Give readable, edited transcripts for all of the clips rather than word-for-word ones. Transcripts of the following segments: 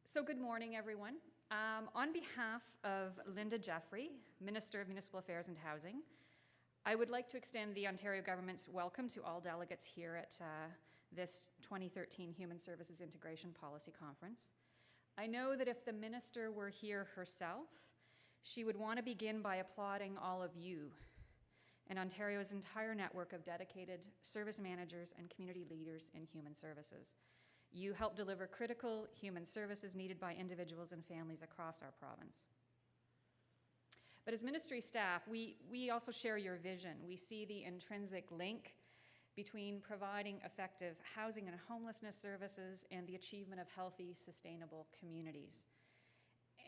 So good morning, everyone. On behalf of Linda Jeffrey, Minister of Municipal Affairs and Housing, I would like to extend the Ontario government's welcome to all delegates here at this 2013 Human Services Integration Policy Conference. I know that if the Minister were here herself, she would want to begin by applauding all of you and Ontario's entire network of dedicated service managers and community leaders in human services. You help deliver critical human services needed by individuals and families across our province. But as ministry staff, we also share your vision. We see the intrinsic link between providing effective housing and homelessness services and the achievement of healthy, sustainable communities.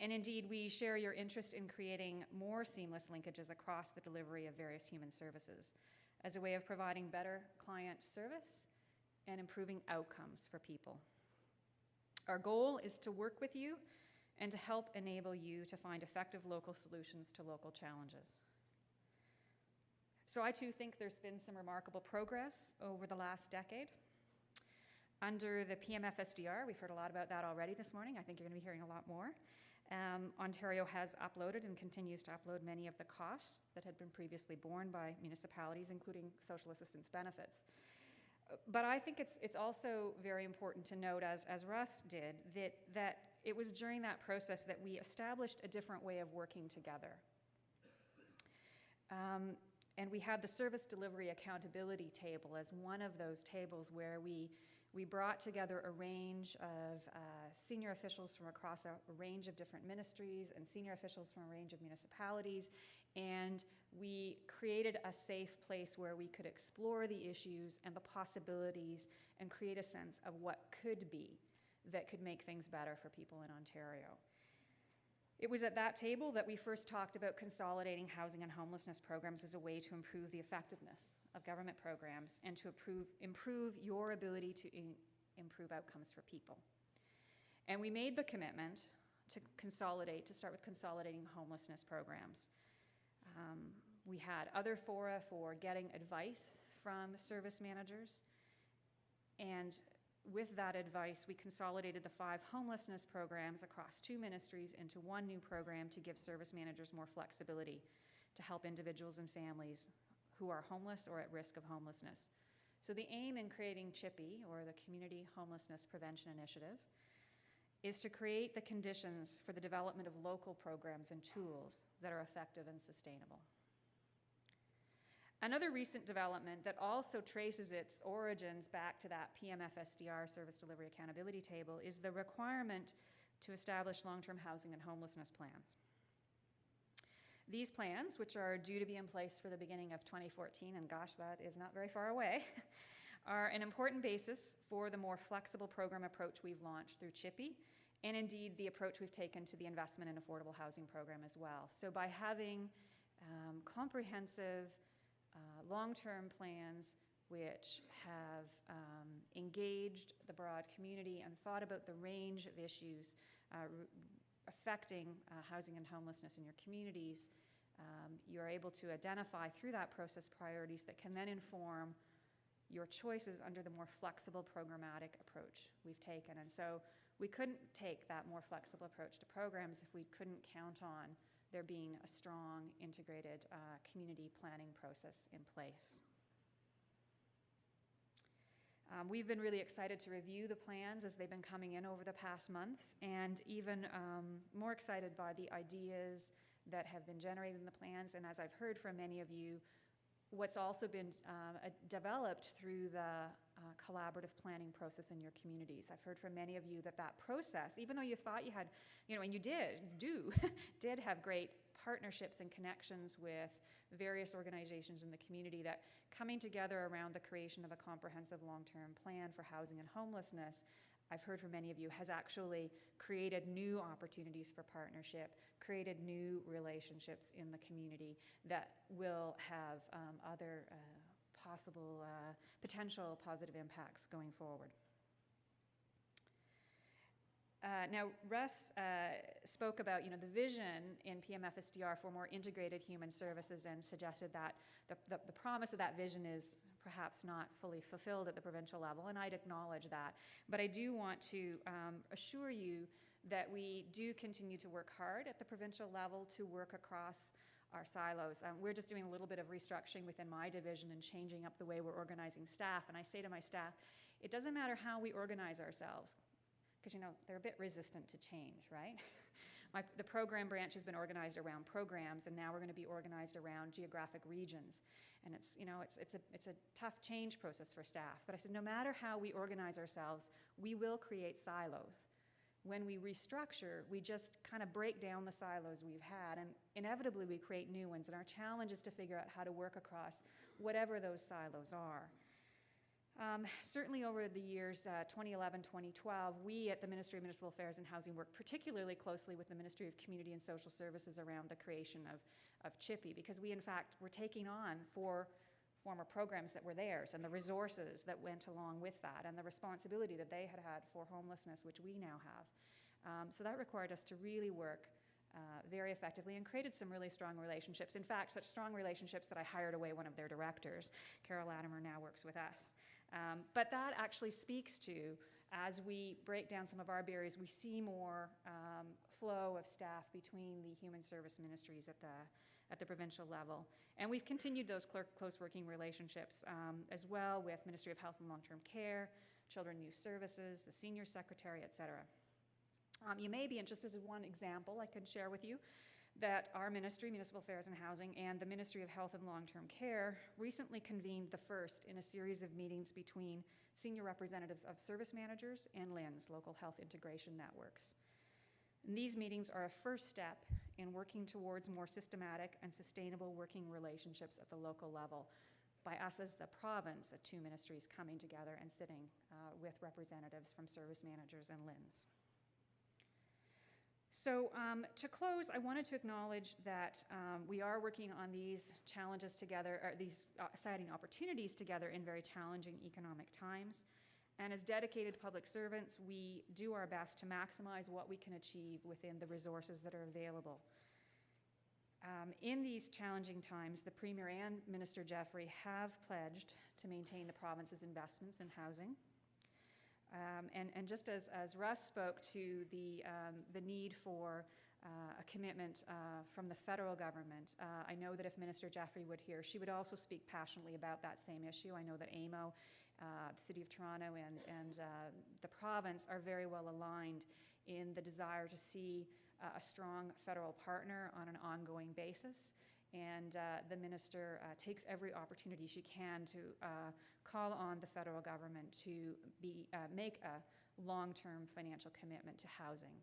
And indeed, we share your interest in creating more seamless linkages across the delivery of various human services as a way of providing better client service and improving outcomes for people. Our goal is to work with you and to help enable you to find effective local solutions to local challenges. So I too think there's been some remarkable progress over the last decade. Under the PMFSDR, we've heard a lot about that already this morning. I think you're going to be hearing a lot more. Ontario has uploaded and continues to upload many of the costs that had been previously borne by municipalities, including social assistance benefits. But I think it's also very important to note, as Russ did, that it was during that process that we established a different way of working together. And we had the service delivery accountability table as one of those tables where we brought together a range of senior officials from across a range of different ministries and senior officials from a range of municipalities, and we created a safe place where we could explore the issues and the possibilities and create a sense of what could be that could make things better for people in Ontario. It was at that table that we first talked about consolidating housing and homelessness programs as a way to improve the effectiveness of government programs and to improve your ability to improve outcomes for people. And we made the commitment to start with consolidating homelessness programs. We had other fora for getting advice from service managers, and with that advice, we consolidated the 5 homelessness programs across 2 ministries into one new program to give service managers more flexibility to help individuals and families who are homeless or at risk of homelessness. So the aim in creating CHIPI, or the Community Homelessness Prevention Initiative, is to create the conditions for the development of local programs and tools that are effective and sustainable. Another recent development that also traces its origins back to that PMFSDR Service Delivery Accountability Table is the requirement to establish long-term housing and homelessness plans. These plans, which are due to be in place for the beginning of 2014, and gosh, that is not very far away, are an important basis for the more flexible program approach we've launched through CHIPI, and indeed the approach we've taken to the investment in affordable housing program as well. So by having comprehensive long-term plans which have engaged the broad community and thought about the range of issues affecting housing and homelessness in your communities, you're able to identify through that process priorities that can then inform your choices under the more flexible programmatic approach we've taken. And so we couldn't take that more flexible approach to programs if we couldn't count on there being a strong, integrated community planning process in place. We've been really excited to review the plans as they've been coming in over the past months, and even more excited by the ideas that have been generated in the plans. And as I've heard from many of you, what's also been developed through the collaborative planning process in your communities. I've heard from many of you that process, even though you thought you had, and you did have great partnerships and connections with various organizations in the community, that coming together around the creation of a comprehensive long-term plan for housing and homelessness, I've heard from many of you, has actually created new opportunities for partnership, created new relationships in the community that will have other possible potential positive impacts going forward. Now, Russ spoke about the vision in PMFSDR for more integrated human services and suggested that the promise of that vision is perhaps not fully fulfilled at the provincial level, and I'd acknowledge that. But I do want to assure you that we do continue to work hard at the provincial level to work across our silos. We're just doing a little bit of restructuring within my division and changing up the way we're organizing staff. And I say to my staff, it doesn't matter how we organize ourselves, because they're a bit resistant to change, right? The program branch has been organized around programs, and now we're going to be organized around geographic regions. And it's a tough change process for staff. But I said, no matter how we organize ourselves, we will create silos. When we restructure, we just kind of break down the silos we've had, and inevitably we create new ones. And our challenge is to figure out how to work across whatever those silos are. Certainly over the years 2011, 2012, we at the Ministry of Municipal Affairs and Housing worked particularly closely with the Ministry of Community and Social Services around the creation of CHIPPY, because we in fact were taking on 4 former programs that were theirs, and the resources that went along with that, and the responsibility that they had for homelessness, which we now have. So that required us to really work very effectively, and created some really strong relationships. In fact, such strong relationships that I hired away one of their directors. Carol Latimer now works with us. But that actually speaks to, as we break down some of our barriers, we see more flow of staff between the human service ministries at the provincial level. And we've continued those close working relationships as well with Ministry of Health and Long-Term Care, Children and Youth Services, the Senior Secretary, etc. You may be interested in one example I can share with you, that our ministry, Municipal Affairs and Housing, and the Ministry of Health and Long-Term Care recently convened the first in a series of meetings between senior representatives of service managers and LHINs, Local Health Integration Networks. And these meetings are a first step in working towards more systematic and sustainable working relationships at the local level by us as the province, at 2 ministries coming together and sitting with representatives from service managers and LHINs. So to close, I wanted to acknowledge that we are working on these challenges together, or these exciting opportunities together in very challenging economic times. And as dedicated public servants, we do our best to maximize what we can achieve within the resources that are available. In these challenging times, the Premier and Minister Jeffrey have pledged to maintain the province's investments in housing. And just as Russ spoke to the need for a commitment from the federal government, I know that if Minister Jeffrey would hear, she would also speak passionately about that same issue. I know that AMO, the City of Toronto, and the province are very well aligned in the desire to see a strong federal partner on an ongoing basis. And the minister takes every opportunity she can to call on the federal government to make a long-term financial commitment to housing.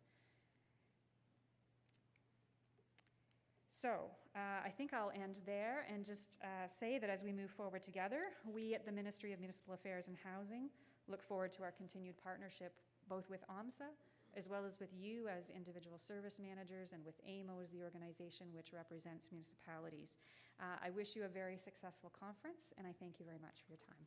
So I think I'll end there and just say that as we move forward together, we at the Ministry of Municipal Affairs and Housing look forward to our continued partnership both with OMSSA as well as with you as individual service managers, and with AMO as the organization which represents municipalities. I wish you a very successful conference, and I thank you very much for your time.